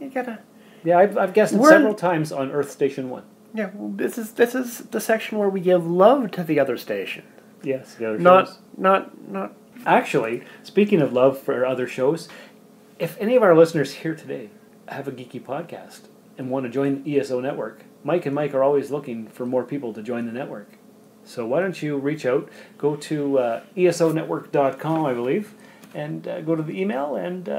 you gotta. Yeah, I've guested several times on Earth Station 1. Yeah, well, this is the section where we give love to the other station. Yes, the other shows. Not. Actually, speaking of love for other shows, if any of our listeners here today have a geeky podcast and want to join the ESO Network, Mike and Mike are always looking for more people to join the network. So why don't you reach out, go to esonetwork.com, I believe, and go to the email and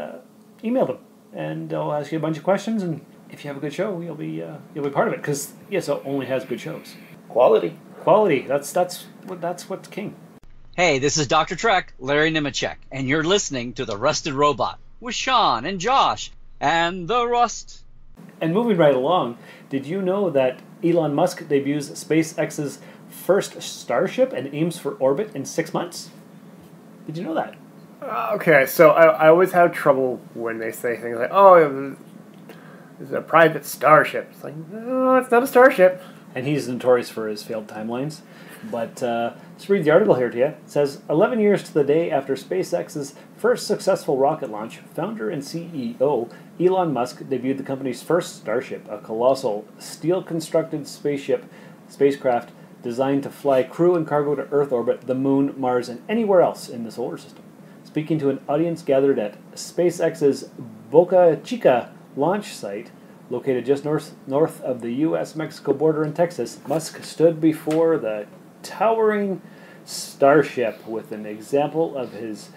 email them. And they'll ask you a bunch of questions, and if you have a good show, you'll be part of it, because ESO only has good shows. Quality. That's what's king. Hey, this is Dr. Trek, Larry Nemeczek, and you're listening to The Rusted Robot with Sean and Josh and the Rust. And moving right along, did you know that Elon Musk debuts SpaceX's first Starship and aims for orbit in 6 months? Did you know that? Okay, so I always have trouble when they say things like, oh, it's a private starship. It's like, no, it's not a starship. And he's notorious for his failed timelines. But let's read the article here to you. It says, 11 years to the day after SpaceX's first successful rocket launch, founder and CEO Elon Musk debuted the company's first Starship, a colossal steel-constructed spacecraft designed to fly crew and cargo to Earth orbit, the Moon, Mars, and anywhere else in the solar system. Speaking to an audience gathered at SpaceX's Boca Chica launch site, located just north of the U.S.-Mexico border in Texas, Musk stood before the towering Starship with an example of his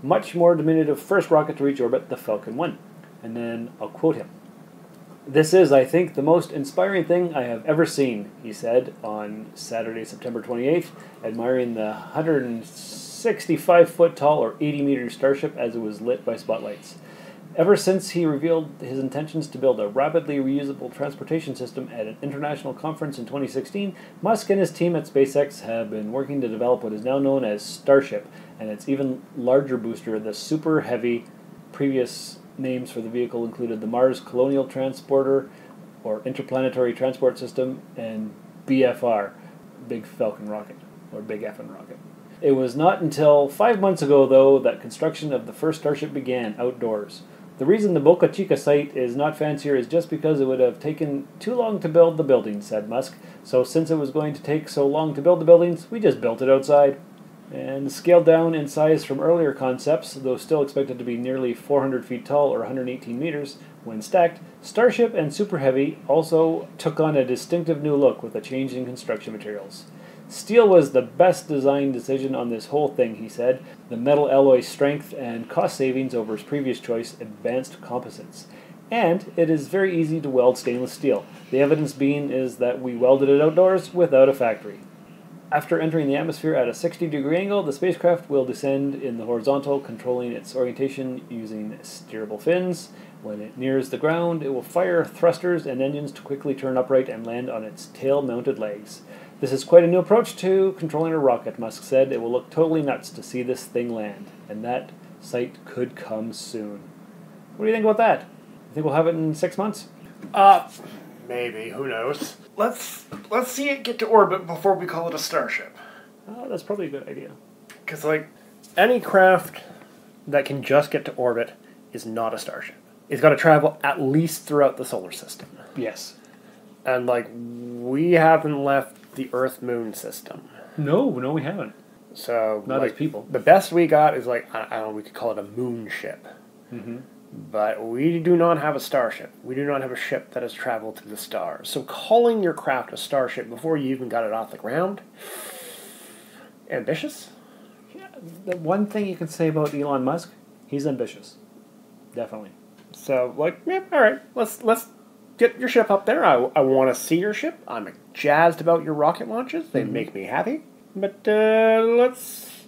much more diminutive first rocket to reach orbit, the Falcon 1. And then I'll quote him. "This is, I think, the most inspiring thing I have ever seen," he said on Saturday, September 28th, admiring the 165-foot tall or 80-meter Starship as it was lit by spotlights. Ever since he revealed his intentions to build a rapidly reusable transportation system at an international conference in 2016, Musk and his team at SpaceX have been working to develop what is now known as Starship, and its even larger booster, the Super Heavy. Previous names for the vehicle included the Mars Colonial Transporter, or Interplanetary Transport System, and BFR, Big Falcon Rocket, or Big Effin' Rocket. It was not until 5 months ago, though, that construction of the first Starship began outdoors. The reason the Boca Chica site is not fancier is just because it would have taken too long to build the buildings, said Musk. So since it was going to take so long to build the buildings, we just built it outside. And scaled down in size from earlier concepts, though still expected to be nearly 400 feet tall or 118 meters, when stacked, Starship and Super Heavy also took on a distinctive new look with a change in construction materials. Steel was the best design decision on this whole thing, he said. The metal alloy's strength and cost savings over his previous choice, advanced composites. And it is very easy to weld stainless steel. The evidence being is that we welded it outdoors without a factory. After entering the atmosphere at a 60-degree angle, the spacecraft will descend in the horizontal, controlling its orientation using steerable fins. When it nears the ground, it will fire thrusters and engines to quickly turn upright and land on its tail-mounted legs. This is quite a new approach to controlling a rocket, Musk said. It will look totally nuts to see this thing land, and that sight could come soon. What do you think about that? You think we'll have it in 6 months? Maybe. Who knows? Let's see it get to orbit before we call it a Starship. Oh, that's probably a good idea. Because, like, any craft that can just get to orbit is not a Starship. It's got to travel at least throughout the solar system. Yes. And, like, we haven't left the Earth-Moon system. No, we haven't. So, not like, as people. The best we got is, like, I don't know, we could call it a moon ship. Mm-hmm. But we do not have a Starship. We do not have a ship that has traveled through the stars. So calling your craft a Starship before you even got it off the ground, ambitious? Yeah, the one thing you can say about Elon Musk, he's ambitious. Definitely. So, like, yeah, all right, let's get your ship up there. I want to see your ship. I'm jazzed about your rocket launches. They make me happy. But let's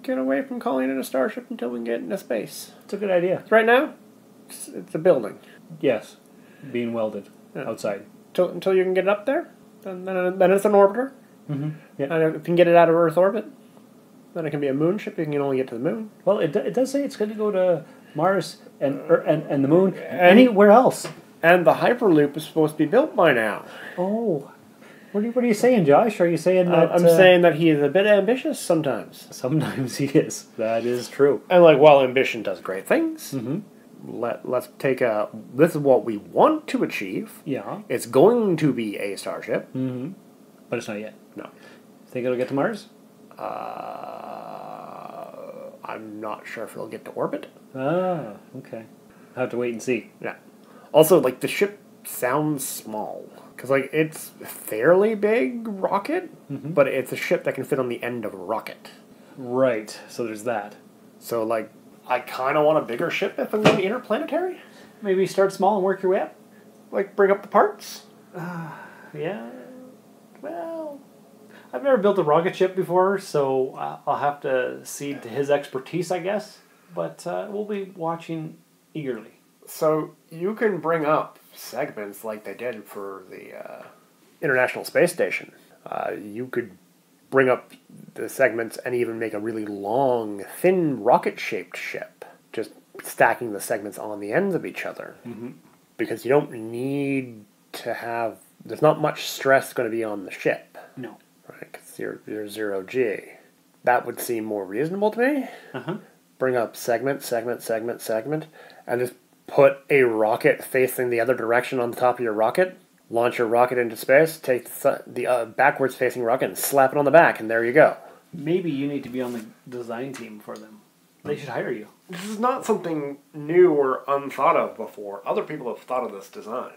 get away from calling it a Starship until we can get into space. It's a good idea. Right now, it's a building. Yes, being welded outside. Until you can get it up there, then it's an orbiter. Mm-hmm. Yeah. And if you can get it out of Earth orbit, then it can be a moon ship. You can only get to the moon. Well, it does say it's going to go to Mars and the moon, anywhere else. And the Hyperloop is supposed to be built by now. Oh. What are you saying, Josh? Are you saying that... I'm saying that he is a bit ambitious sometimes. Sometimes he is. That is true. And, like, while ambition does great things, mm-hmm. let's take this is what we want to achieve. Yeah. It's going to be a Starship. Mm-hmm. But it's not yet. No. Think it'll get to Mars? I'm not sure if it'll get to orbit. Ah, okay. I'll have to wait and see. Yeah. Also, like, the ship sounds small. Because, like, it's a fairly big rocket, but it's a ship that can fit on the end of a rocket. Right, so there's that. So, like, I kind of want a bigger ship if I'm going interplanetary. Maybe start small and work your way up? Like, bring up the parts? Yeah. Well, I've never built a rocket ship before, so I'll have to cede to his expertise, I guess. But we'll be watching eagerly. So, you can bring up segments like they did for the International Space Station. You could bring up the segments and even make a really long, thin, rocket-shaped ship. Just stacking the segments on the ends of each other. Mm-hmm. Because you don't need to have... There's not much stress going to be on the ship. No. Right, because you're 0G. That would seem more reasonable to me. Uh-huh. Bring up segment, and just put a rocket facing the other direction on the top of your rocket, launch your rocket into space, take the backwards facing rocket and slap it on the back, and there you go. Maybe you need to be on the design team for them. They should hire you. This is not something new or unthought of before. Other people have thought of this design.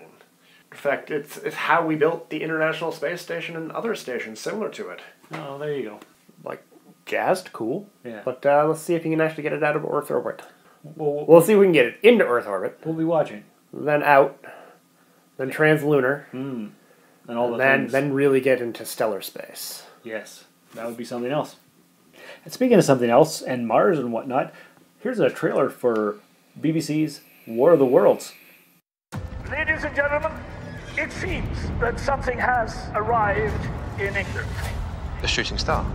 In fact, it's how we built the International Space Station and other stations similar to it. Oh, there you go. Like, jazzed, cool. Yeah. But let's see if you can actually get it out of Earth orbit. We'll see if we can get it into Earth orbit. We'll be watching. Then out. Then translunar. And all the things. Then really get into stellar space. Yes. That would be something else. And speaking of something else, and Mars and whatnot, here's a trailer for BBC's War of the Worlds. Ladies and gentlemen, it seems that something has arrived in England. A shooting star.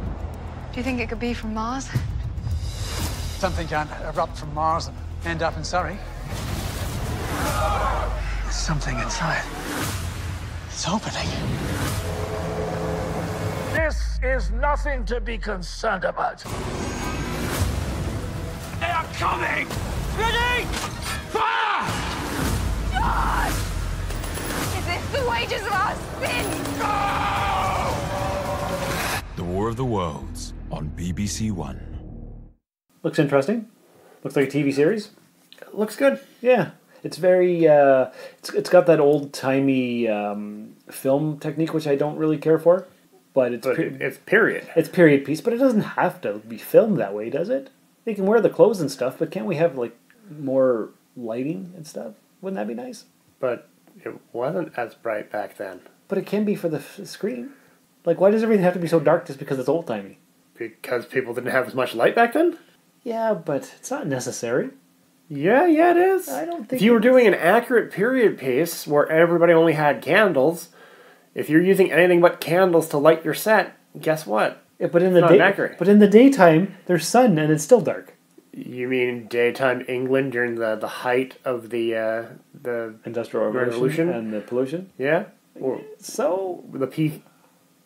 Do you think it could be from Mars? Something can't erupt from Mars and end up in Surrey. There's something inside. It's opening. This is nothing to be concerned about. They are coming! Ready! Fire! God! Is this the wages of our sin? The War of the Worlds on BBC One. Looks interesting. Looks like a TV series. Looks good. Yeah. It's very, it's got that old-timey film technique, which I don't really care for. But it's period. It's period piece, but it doesn't have to be filmed that way, does it? They can wear the clothes and stuff, but can't we have, like, more lighting and stuff? Wouldn't that be nice? But it wasn't as bright back then. But it can be for the screen. Like, why does everything have to be so dark just because it's old-timey? Because people didn't have as much light back then? Yeah, but it's not necessary. Yeah, it is. I don't think if you were doing an accurate period piece where everybody only had candles, if you're using anything but candles to light your set, guess what? Yeah, but in the daytime, there's sun and it's still dark. You mean daytime England during the height of the Industrial Revolution and the pollution? Yeah. Or, so the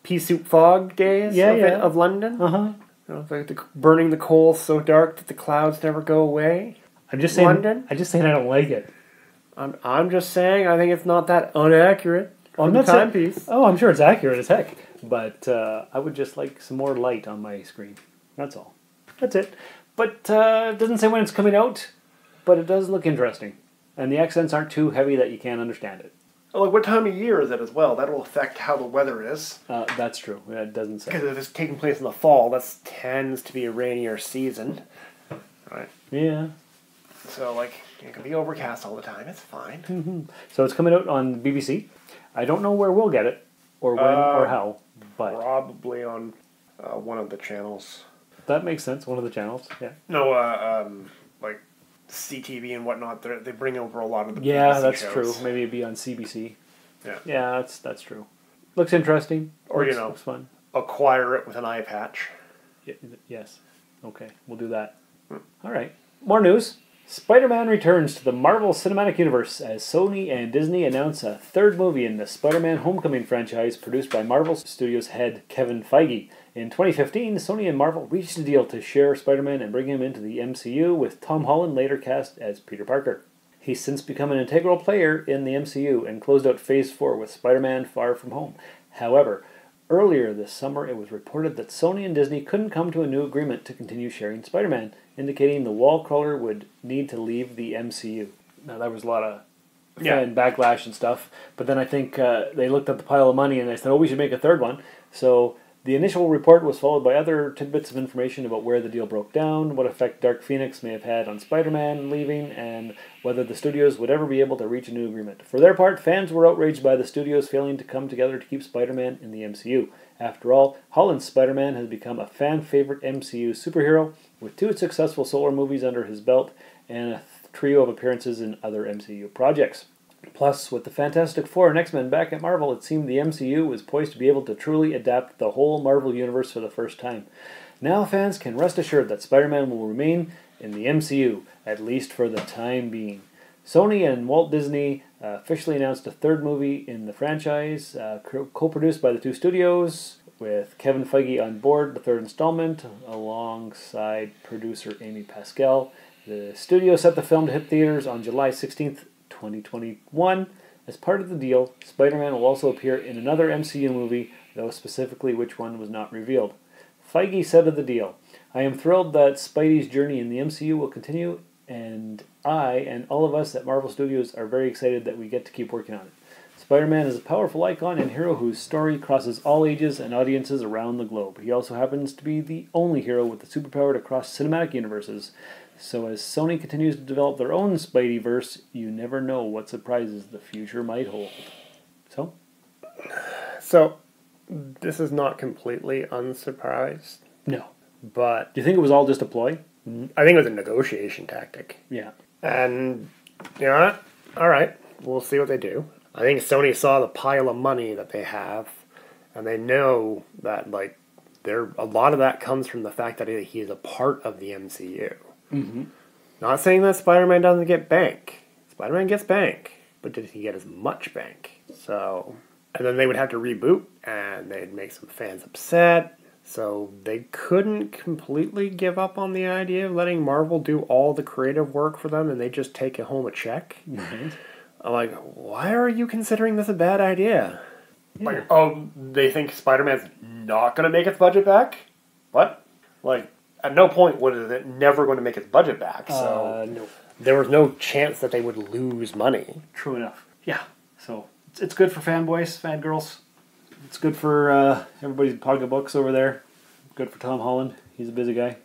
pea soup fog days of London? Uh-huh. You know, burning the coals so dark that the clouds never go away. I'm just saying London? I don't like it. I'm just saying I think it's not that inaccurate. I'm not timepiece. Oh, I'm sure it's accurate as heck. But I would just like some more light on my screen. That's all. That's it. But it doesn't say when it's coming out, but it does look interesting. And the accents aren't too heavy that you can't understand it. Like, what time of year is it as well? That'll affect how the weather is. That's true. It doesn't say. Because if it's taking place in the fall, that tends to be a rainier season. Right? Yeah. So, like, it can be overcast all the time. It's fine. Mm-hmm. So it's coming out on BBC. I don't know where we'll get it, or when, or how. But probably on one of the channels. That makes sense. One of the channels, yeah. No, like CTV and whatnot. They bring over a lot of the BBC that's shows. true. Maybe it'd be on CBC. Yeah, that's true. Looks interesting. Or looks fun. Acquire it with an eye patch. Yes. Okay, we'll do that. All right. More news. Spider-Man returns to the Marvel Cinematic Universe as Sony and Disney announce a third movie in the Spider-Man Homecoming franchise produced by Marvel Studios head Kevin Feige. In 2015, Sony and Marvel reached a deal to share Spider-Man and bring him into the MCU, with Tom Holland later cast as Peter Parker. He's since become an integral player in the MCU and closed out Phase 4 with Spider-Man Far From Home. However, earlier this summer it was reported that Sony and Disney couldn't come to a new agreement to continue sharing Spider-Man, indicating the wall crawler would need to leave the MCU. Now, there was a lot of fan backlash and stuff, but then I think they looked at the pile of money and they said, we should make a third one. So the initial report was followed by other tidbits of information about where the deal broke down, what effect Dark Phoenix may have had on Spider-Man leaving, and whether the studios would ever be able to reach a new agreement. For their part, fans were outraged by the studios failing to come together to keep Spider-Man in the MCU. After all, Holland's Spider-Man has become a fan-favorite MCU superhero, with 2 successful solo movies under his belt and a trio of appearances in other MCU projects. Plus, with the Fantastic Four and X-Men back at Marvel, it seemed the MCU was poised to be able to truly adapt the whole Marvel Universe for the first time. Now fans can rest assured that Spider-Man will remain in the MCU, at least for the time being. Sony and Walt Disney officially announced a third movie in the franchise, co-produced by the 2 studios, with Kevin Feige on board the third installment, alongside producer Amy Pascal. The studio set the film to hit theaters on July 16th, 2021. As part of the deal, Spider-Man will also appear in another MCU movie, though specifically which one was not revealed. Feige said of the deal, "I am thrilled that Spidey's journey in the MCU will continue, and I and all of us at Marvel Studios are very excited that we get to keep working on it. Spider-Man is a powerful icon and hero whose story crosses all ages and audiences around the globe. He also happens to be the only hero with the superpower to cross cinematic universes. So as Sony continues to develop their own Spideyverse, you never know what surprises the future might hold." So, this is not completely unsurprised. No. But do you think it was all just a ploy? I think it was a negotiation tactic. Yeah. And, you know what? All right, we'll see what they do. I think Sony saw the pile of money that they have, and they know that, like, a lot of that comes from the fact that he is a part of the MCU. Mm-hmm. Not saying that Spider-Man doesn't get bank. Spider-Man gets bank, but did he get as much bank? So, and then they would have to reboot, and they'd make some fans upset. So they couldn't completely give up on the idea of letting Marvel do all the creative work for them, and they just take home a check. Mm-hmm. I'm like, why are you considering this a bad idea? Yeah. Like, they think Spider-Man's not going to make its budget back? What? Like, at no point was it never going to make its budget back, so no. There was no chance that they would lose money. True enough. Yeah, so it's good for fanboys, fangirls. It's good for everybody's pocketbooks over there. Good for Tom Holland. He's a busy guy.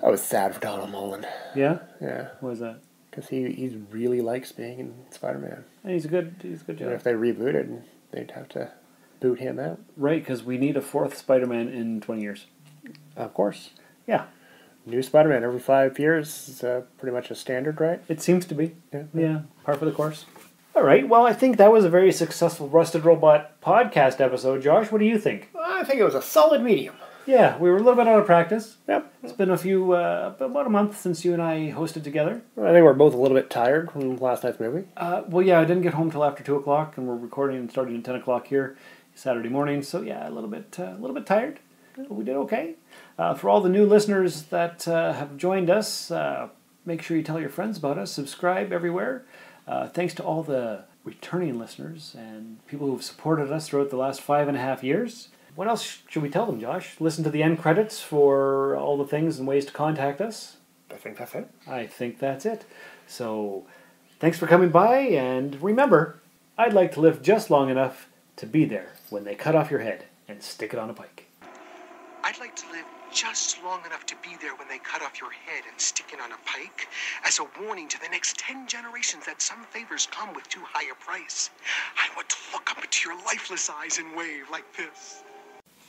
I was sad for Tom Holland. Yeah? Yeah. Why is that? Because he really likes being in Spider-Man. And he's a good And job. if they rebooted, they'd have to boot him out. Right, because we need a fourth Spider-Man in 20 years. Of course. Yeah. New Spider-Man every 5 years is pretty much a standard, right? It seems to be. Yeah, par for the course. All right, well, I think that was a very successful Rusted Robot podcast episode. Josh, what do you think? I think it was a solid medium. Yeah, we were a little bit out of practice. Yep. It's been about a month since you and I hosted together. I think we're both a little bit tired from last night's movie. Well, yeah, I didn't get home till after 2 o'clock, and we're recording and starting at 10 o'clock here Saturday morning. So, yeah, a little bit tired. But we did okay. For all the new listeners that have joined us, make sure you tell your friends about us. Subscribe everywhere. Thanks to all the returning listeners and people who have supported us throughout the last 5.5 years. What else should we tell them, Josh? Listen to the end credits for all the things and ways to contact us. I think that's it. I think that's it. So, thanks for coming by, and remember, I'd like to live just long enough to be there when they cut off your head and stick it on a pike. I'd like to live just long enough to be there when they cut off your head and stick it on a pike, as a warning to the next 10 generations that some favors come with too high a price. I want to look up into your lifeless eyes and wave like this.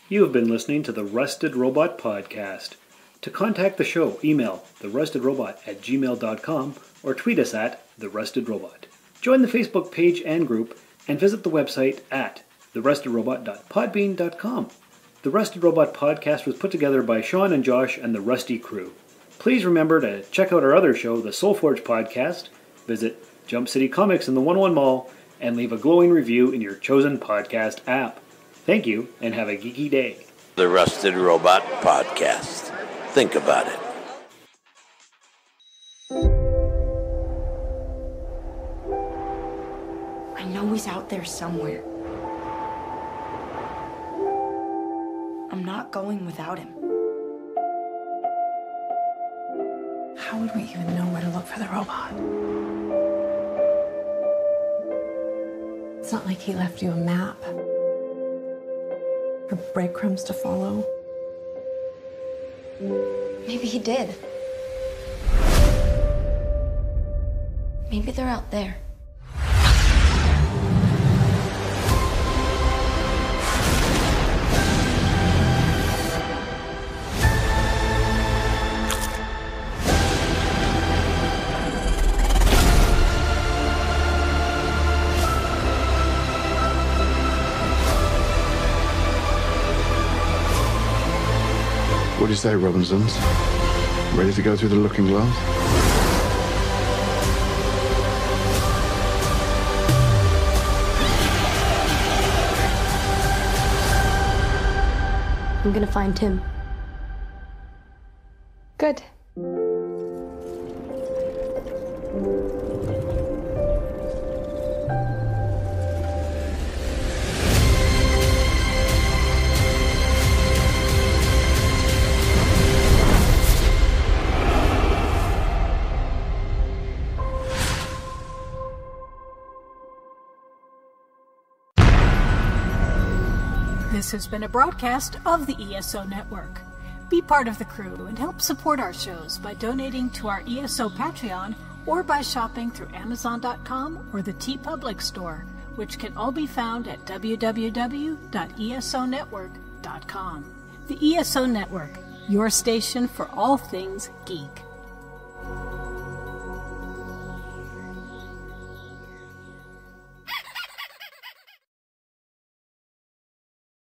You have been listening to the Rusted Robot Podcast. To contact the show, email therustedrobot@gmail.com or tweet us at therustedrobot. Join the Facebook page and group and visit the website at therustedrobot.podbean.com. The Rusted Robot Podcast was put together by Sean and Josh and the Rusty crew. Please remember to check out our other show, the Soulforge Podcast, visit Jump City Comics in the 101 Mall, and leave a glowing review in your chosen podcast app. Thank you, and have a geeky day. The Rusted Robot Podcast. Think about it. I know he's out there somewhere. I'm not going without him. How would we even know where to look for the robot? It's not like he left you a map or breadcrumbs to follow. Maybe he did. Maybe they're out there. What do you say, Robinsons? Ready to go through the looking glass? I'm gonna find Tim. Good. This has been a broadcast of the ESO Network. Be part of the crew and help support our shows by donating to our ESO Patreon or by shopping through Amazon.com or the TeePublic store, which can all be found at www.esonetwork.com. The ESO Network, your station for all things geek.